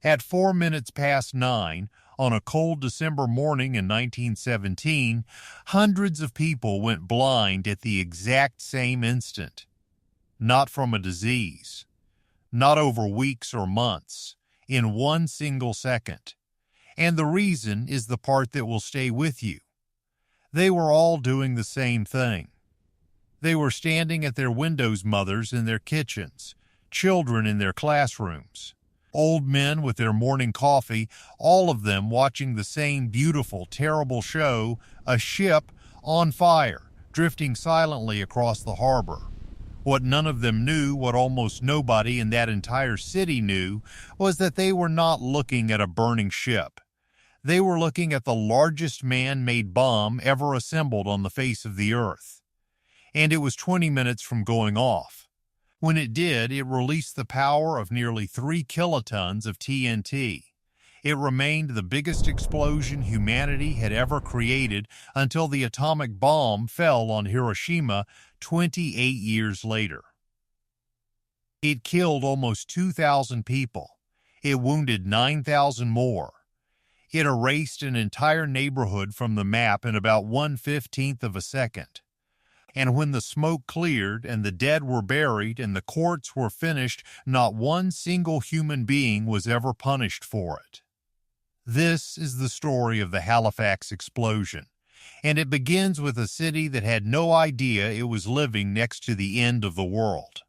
At 4 minutes past 9, on a cold December morning in 1917, hundreds of people went blind at the exact same instant. Not from a disease, not over weeks or months, in one single second. And the reason is the part that will stay with you. They were all doing the same thing. They were standing at their windows, mothers in their kitchens, children in their classrooms, old men with their morning coffee, all of them watching the same beautiful, terrible show, a ship on fire, drifting silently across the harbor. What none of them knew, what almost nobody in that entire city knew, was that they were not looking at a burning ship. They were looking at the largest man-made bomb ever assembled on the face of the earth. And it was 20 minutes from going off. When it did, it released the power of nearly 3 kilotons of TNT. It remained the biggest explosion humanity had ever created until the atomic bomb fell on Hiroshima 28 years later. It killed almost 2,000 people. It wounded 9,000 more. It erased an entire neighborhood from the map in about 1/15 of a second. And when the smoke cleared and the dead were buried and the courts were finished, not one single human being was ever punished for it. This is the story of the Halifax explosion, and it begins with a city that had no idea it was living next to the end of the world.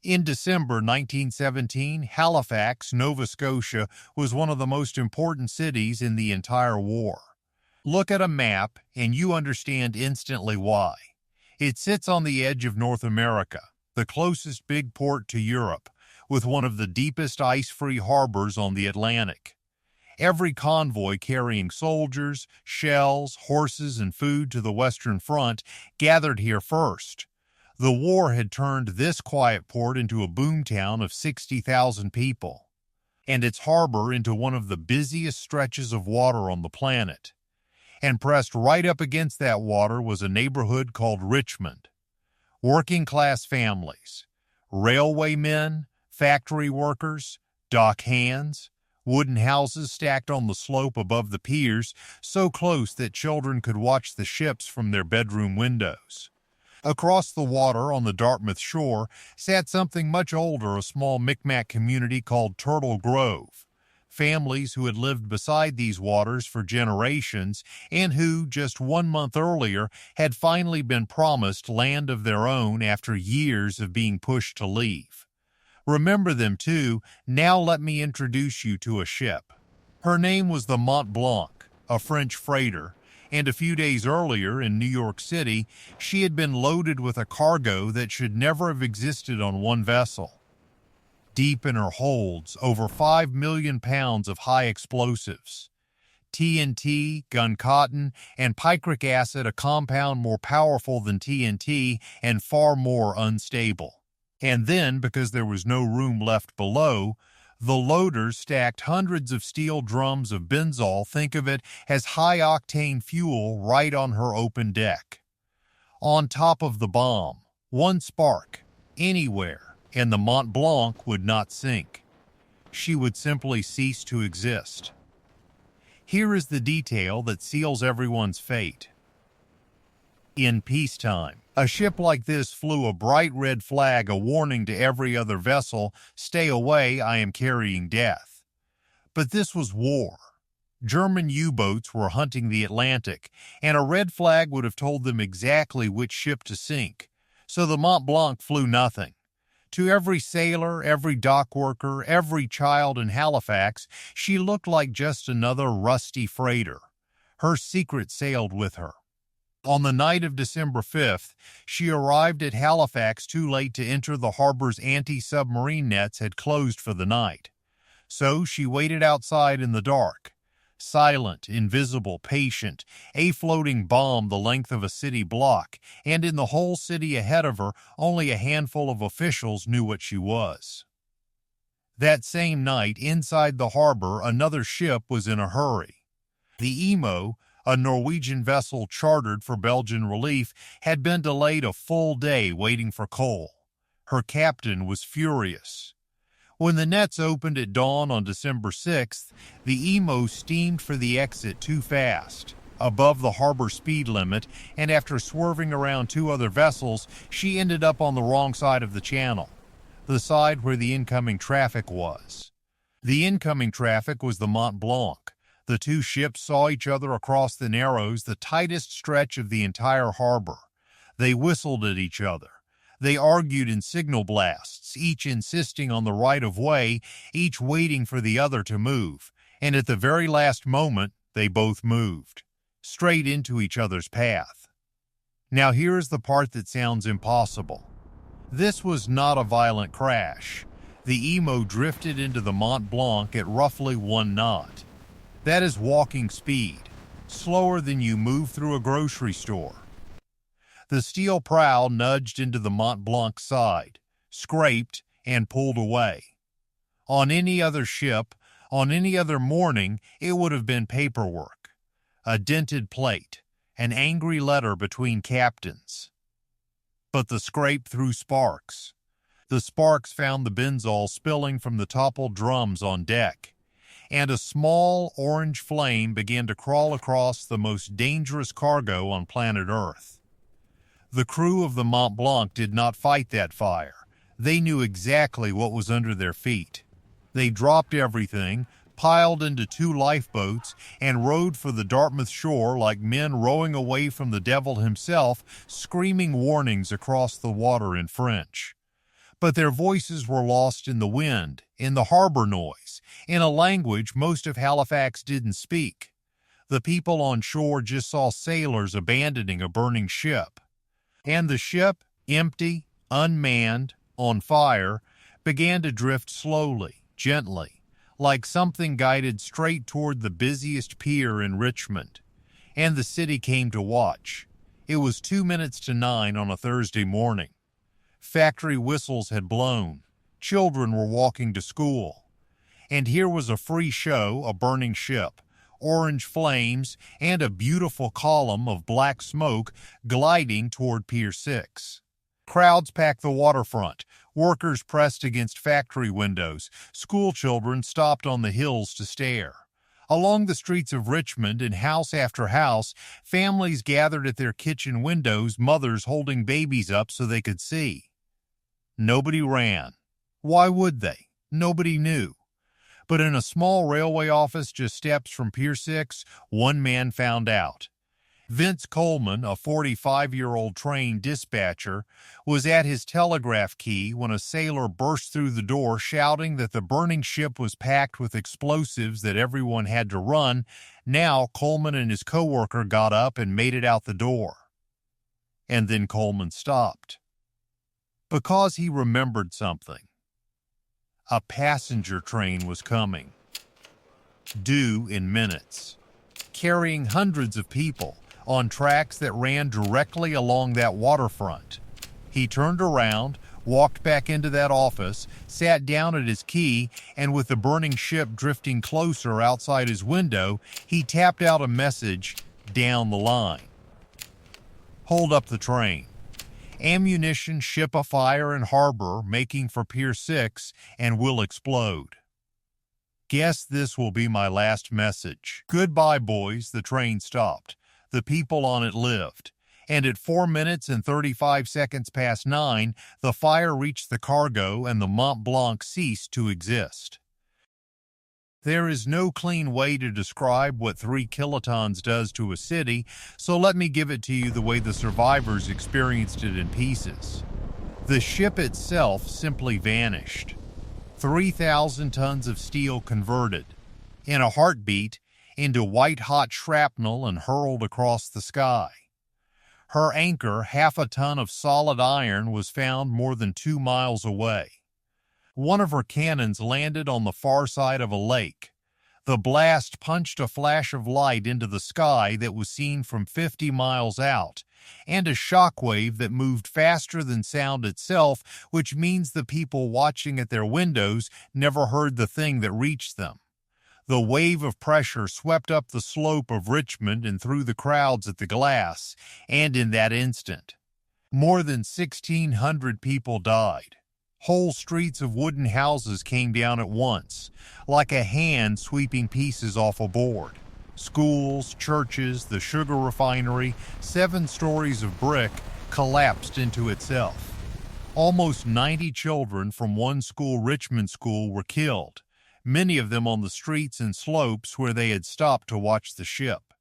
In December 1917, Halifax, Nova Scotia, was one of the most important cities in the entire war. Look at a map and you understand instantly why. It sits on the edge of North America, the closest big port to Europe, with one of the deepest ice-free harbors on the Atlantic. Every convoy carrying soldiers, shells, horses, and food to the Western Front gathered here first. The war had turned this quiet port into a boomtown of 60,000 people, and its harbor into one of the busiest stretches of water on the planet. And pressed right up against that water was a neighborhood called Richmond. Working-class families, railway men, factory workers, dock hands, wooden houses stacked on the slope above the piers, so close that children could watch the ships from their bedroom windows. Across the water on the Dartmouth shore sat something much older, a small Micmac community called Turtle Grove. Families who had lived beside these waters for generations and who, just 1 month earlier, had finally been promised land of their own after years of being pushed to leave. Remember them too. Now let me introduce you to a ship. Her name was the Mont Blanc, a French freighter, and a few days earlier in New York City, she had been loaded with a cargo that should never have existed on one vessel. Deep in her holds, over 5 million pounds of high explosives. TNT, gun cotton, and picric acid, a compound more powerful than TNT and far more unstable. And then, because there was no room left below, the loaders stacked hundreds of steel drums of benzol, think of it as high-octane fuel, right on her open deck. On top of the bomb, one spark, anywhere, and the Mont Blanc would not sink. She would simply cease to exist. Here is the detail that seals everyone's fate. In peacetime, a ship like this flew a bright red flag, a warning to every other vessel, "Stay away, I am carrying death." But this was war. German U-boats were hunting the Atlantic, and a red flag would have told them exactly which ship to sink. So the Mont Blanc flew nothing. To every sailor, every dock worker, every child in Halifax, she looked like just another rusty freighter. Her secret sailed with her. On the night of December 5th, she arrived at Halifax too late to enter the harbor's anti-submarine nets had closed for the night. So she waited outside in the dark. Silent, invisible, patient, a floating bomb the length of a city block, and in the whole city ahead of her, only a handful of officials knew what she was. That same night, inside the harbor, another ship was in a hurry. The Emo, a Norwegian vessel chartered for Belgian relief, had been delayed a full day waiting for coal. Her captain was furious. When the nets opened at dawn on December 6th, the Emo steamed for the exit too fast, above the harbor speed limit, and after swerving around two other vessels, she ended up on the wrong side of the channel, the side where the incoming traffic was. The incoming traffic was the Mont Blanc. The two ships saw each other across the Narrows, the tightest stretch of the entire harbor. They whistled at each other. They argued in signal blasts, each insisting on the right of way, each waiting for the other to move. And at the very last moment, they both moved, straight into each other's path. Now here's the part that sounds impossible. This was not a violent crash. The Emo drifted into the Mont Blanc at roughly 1 knot. That is walking speed, slower than you move through a grocery store. The steel prow nudged into the Mont Blanc side, scraped, and pulled away. On any other ship, on any other morning, it would have been paperwork, a dented plate, an angry letter between captains. But the scrape threw sparks. The sparks found the benzol spilling from the toppled drums on deck, and a small orange flame began to crawl across the most dangerous cargo on planet Earth. The crew of the Mont Blanc did not fight that fire. They knew exactly what was under their feet. They dropped everything, piled into 2 lifeboats, and rowed for the Dartmouth shore like men rowing away from the devil himself, screaming warnings across the water in French. But their voices were lost in the wind, in the harbor noise, in a language most of Halifax didn't speak. The people on shore just saw sailors abandoning a burning ship. And the ship, empty, unmanned, on fire, began to drift slowly, gently, like something guided straight toward the busiest pier in Richmond. And the city came to watch. It was 2 minutes to 9 on a Thursday morning. Factory whistles had blown. Children were walking to school. And here was a free show, a burning ship, orange flames, and a beautiful column of black smoke gliding toward Pier 6. Crowds packed the waterfront. Workers pressed against factory windows. School children stopped on the hills to stare. Along the streets of Richmond, in house after house, families gathered at their kitchen windows, mothers holding babies up so they could see. Nobody ran. Why would they? Nobody knew. But in a small railway office just steps from Pier 6, one man found out. Vince Coleman, a 45-year-old train dispatcher, was at his telegraph key when a sailor burst through the door shouting that the burning ship was packed with explosives that everyone had to run. Now Coleman and his coworker got up and made it out the door. And then Coleman stopped. Because he remembered something. A passenger train was coming, due in minutes, carrying hundreds of people on tracks that ran directly along that waterfront. He turned around, walked back into that office, sat down at his key, and with the burning ship drifting closer outside his window, he tapped out a message down the line. Hold up the train. Ammunition ship afire in harbor, making for Pier 6, and will explode. Guess this will be my last message. Goodbye, boys. The train stopped. The people on it lived. And at 4 minutes and 35 seconds past 9, the fire reached the cargo and the Mont Blanc ceased to exist. There is no clean way to describe what 3 kilotons does to a city, so let me give it to you the way the survivors experienced it in pieces. The ship itself simply vanished. 3,000 tons of steel converted, in a heartbeat, into white-hot shrapnel and hurled across the sky. Her anchor, half a ton of solid iron, was found more than 2 miles away. One of her cannons landed on the far side of a lake. The blast punched a flash of light into the sky that was seen from 50 miles out, and a shockwave that moved faster than sound itself, which means the people watching at their windows never heard the thing that reached them. The wave of pressure swept up the slope of Richmond and through the crowds at the glass, and in that instant, more than 1,600 people died. Whole streets of wooden houses came down at once, like a hand sweeping pieces off a board. Schools, churches, the sugar refinery, 7 stories of brick collapsed into itself. Almost 90 children from one school, Richmond School, were killed, many of them on the streets and slopes where they had stopped to watch the ship.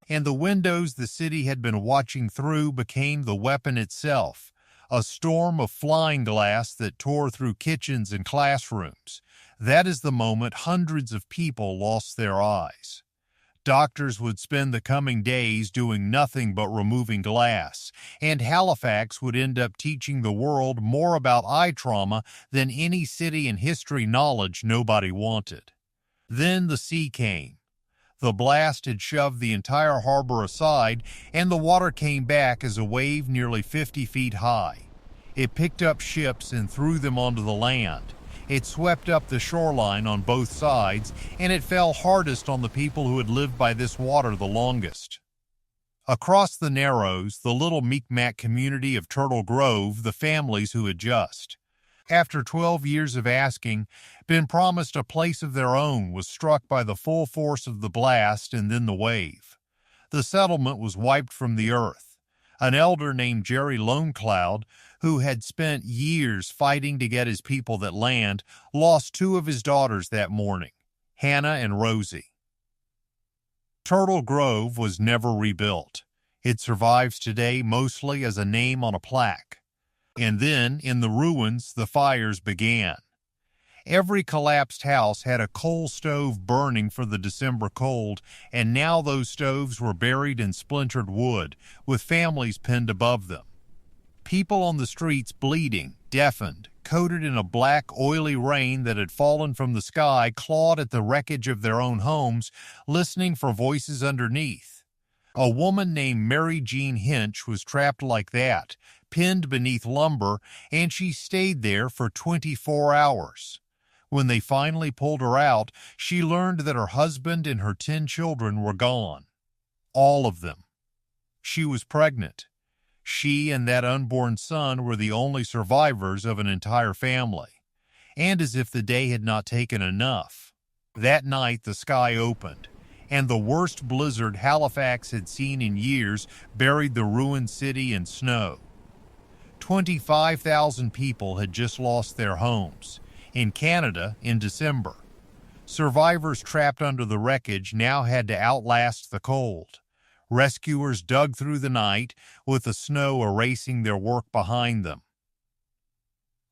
And the windows the city had been watching through became the weapon itself, a storm of flying glass that tore through kitchens and classrooms. That is the moment hundreds of people lost their eyes. Doctors would spend the coming days doing nothing but removing glass, and Halifax would end up teaching the world more about eye trauma than any city in history knowledge nobody wanted. Then the sea came. The blast had shoved the entire harbor aside, and the water came back as a wave nearly 50 feet high. It picked up ships and threw them onto the land. It swept up the shoreline on both sides, and it fell hardest on the people who had lived by this water the longest. Across the Narrows, the little Micmac community of Turtle Grove, the families who had just, after 12 years of asking, been promised a place of their own, was struck by the full force of the blast and then the wave. The settlement was wiped from the earth. An elder named Jerry Lonecloud, who had spent years fighting to get his people that land, lost 2 of his daughters that morning, Hannah and Rosie. Turtle Grove was never rebuilt. It survives today mostly as a name on a plaque. And then, in the ruins, the fires began. Every collapsed house had a coal stove burning for the December cold, and now those stoves were buried in splintered wood, with families pinned above them. People on the streets bleeding, deafened, coated in a black, oily rain that had fallen from the sky, clawed at the wreckage of their own homes, listening for voices underneath. A woman named Mary Jean Hinch was trapped like that, pinned beneath lumber, and she stayed there for 24 hours. When they finally pulled her out, she learned that her husband and her 10 children were gone. All of them. She was pregnant. She and that unborn son were the only survivors of an entire family. And as if the day had not taken enough, that night the sky opened, and the worst blizzard Halifax had seen in years buried the ruined city in snow. 25,000 people had just lost their homes. In Canada, in December. Survivors trapped under the wreckage now had to outlast the cold. Rescuers dug through the night, with the snow erasing their work behind them.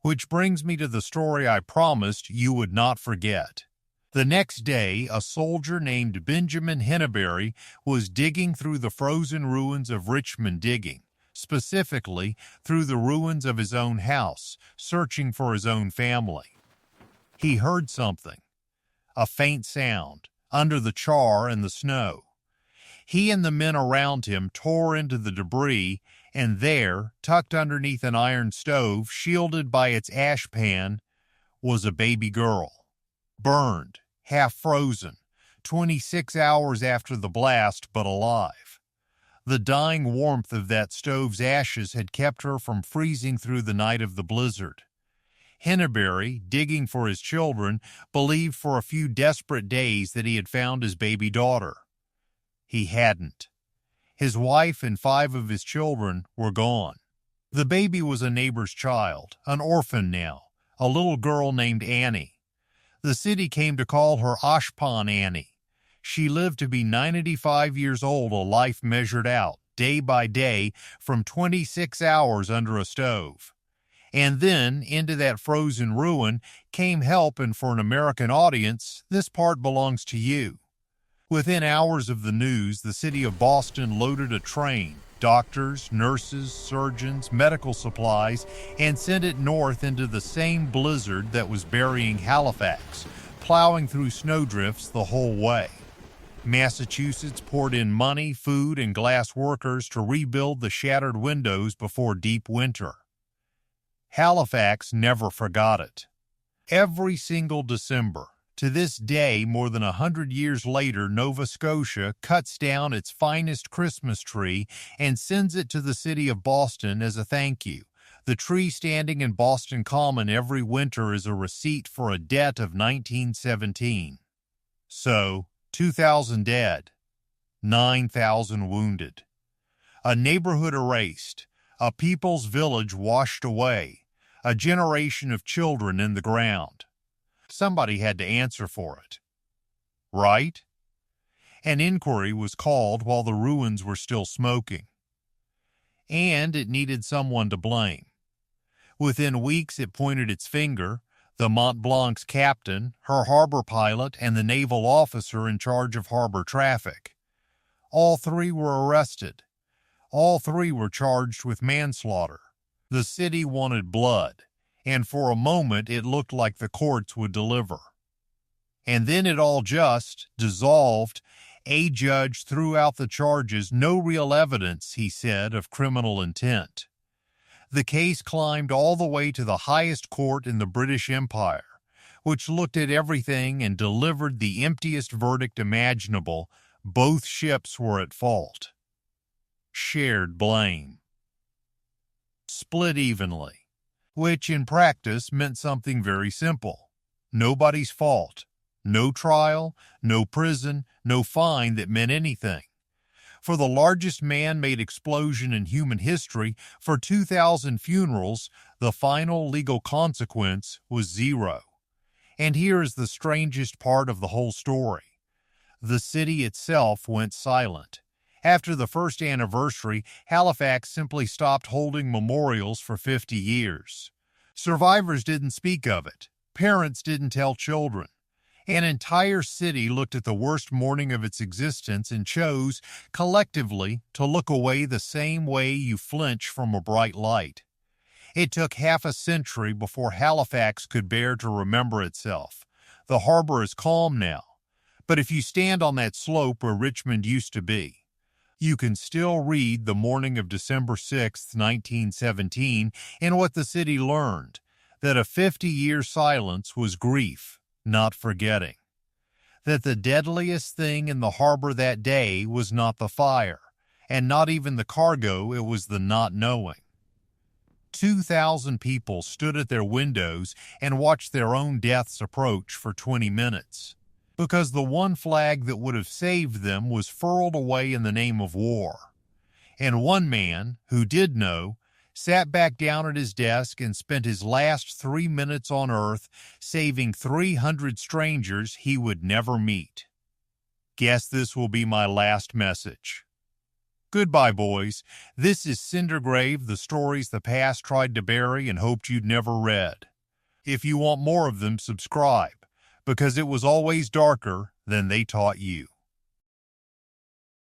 Which brings me to the story I promised you would not forget. The next day, a soldier named Benjamin Henneberry was digging through the frozen ruins of Richmond, specifically through the ruins of his own house, searching for his own family. He heard something, a faint sound, under the char and the snow. He and the men around him tore into the debris, and there, tucked underneath an iron stove, shielded by its ash pan, was a baby girl. Burned, half frozen, 26 hours after the blast, but alive. The dying warmth of that stove's ashes had kept her from freezing through the night of the blizzard. Henneberry, digging for his children, believed for a few desperate days that he had found his baby daughter. He hadn't. His wife and 5 of his children were gone. The baby was a neighbor's child, an orphan now, a little girl named Annie. The city came to call her Ashpan Annie. She lived to be 95 years old, a life measured out, day by day, from 26 hours under a stove. And then, into that frozen ruin, came help, and for an American audience, this part belongs to you. Within hours of the news, the city of Boston loaded a train, doctors, nurses, surgeons, medical supplies, and sent it north into the same blizzard that was burying Halifax, plowing through snowdrifts the whole way. Massachusetts poured in money, food, and glass workers to rebuild the shattered windows before deep winter. Halifax never forgot it. Every single December, to this day, more than 100 years later, Nova Scotia cuts down its finest Christmas tree and sends it to the city of Boston as a thank you. The tree standing in Boston Common every winter is a receipt for a debt of 1917. So, 2,000 dead, 9,000 wounded. A neighborhood erased, a people's village washed away, a generation of children in the ground. Somebody had to answer for it. Right? An inquiry was called while the ruins were still smoking. And it needed someone to blame. Within weeks it pointed its finger, the Mont Blanc's captain, her harbor pilot, and the naval officer in charge of harbor traffic. All three were arrested. All three were charged with manslaughter. The city wanted blood, and for a moment it looked like the courts would deliver. And then it all just dissolved. A judge threw out the charges, no real evidence, he said, of criminal intent. The case climbed all the way to the highest court in the British Empire, which looked at everything and delivered the emptiest verdict imaginable: both ships were at fault. Shared blame. Split evenly, which in practice meant something very simple. Nobody's fault. No trial, no prison, no fine that meant anything. For the largest man-made explosion in human history, for 2,000 funerals, the final legal consequence was zero. And here is the strangest part of the whole story. The city itself went silent. After the first anniversary, Halifax simply stopped holding memorials for 50 years. Survivors didn't speak of it. Parents didn't tell children. An entire city looked at the worst morning of its existence and chose, collectively, to look away the same way you flinch from a bright light. It took half a century before Halifax could bear to remember itself. The harbor is calm now, but if you stand on that slope where Richmond used to be, you can still read the morning of December 6, 1917, in what the city learned, that a 50-year silence was grief, not forgetting. That the deadliest thing in the harbor that day was not the fire, and not even the cargo, it was the not knowing. 2,000 people stood at their windows and watched their own deaths approach for 20 minutes, because the one flag that would have saved them was furled away in the name of war. And one man, who did know, sat back down at his desk and spent his last 3 minutes on Earth saving 300 strangers he would never meet. Guess this will be my last message. Goodbye, boys. This is Cindergrave, the stories the past tried to bury and hoped you'd never read. If you want more of them, subscribe, because it was always darker than they taught you.